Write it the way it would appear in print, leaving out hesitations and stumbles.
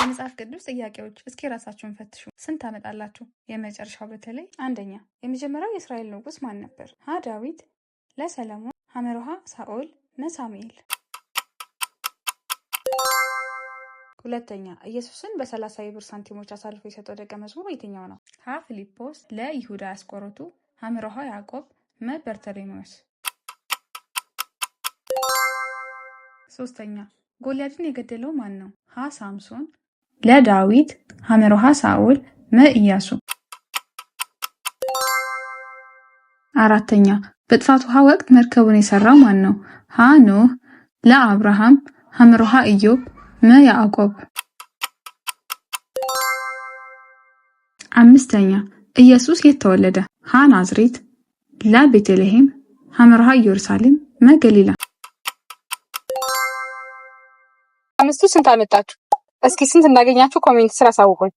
የመጽሐፍ ቅዱስ ጥያቄዎች እስኪ ራሳችሁን ፈትሹ። ስንት ታመጣላችሁ? የመጨረሻው በተለይ አንደኛ፣ የመጀመሪያው የእስራኤል ንጉስ ማን ነበር? ሀ ዳዊት፣ ለሰለሞን፣ ሐመርሃ ሳኦል፣ መሳሙኤል። ሁለተኛ፣ ኢየሱስን በ30 የብር ሳንቲሞች አሳልፎ የሰጠው ደቀ መዝሙር የትኛው ነው? ሀ ፊልጶስ፣ ለ ይሁዳ ያስቆሮቱ፣ ሐመርሃ ያዕቆብ፣ መ በርተሎሜዎስ። ሶስተኛ፣ ጎልያድን የገደለው ማን ነው? ሀ ሳምሶን፣ ለዳዊት፣ ሐመርሃ ሳኦል፣ መ ኢያሱ። አራተኛ፣ በጥፋት ውሃ ወቅት መርከቡን የሰራው ማን ነው? ሀ ኖህ፣ ለ አብርሃም፣ ሐመርሃ ኢዮብ፣ መ ያዕቆብ። አምስተኛ፣ ኢየሱስ የት ተወለደ? ሀ ናዝሬት፣ ለ ቤተልሔም፣ ሐመርሃ ኢየሩሳሌም፣ መ ገሊላ። አምስቱ ስንት አመጣችሁ? እስኪ ስንት እንዳገኛችሁ ኮሜንት ስር አሳውቁኝ።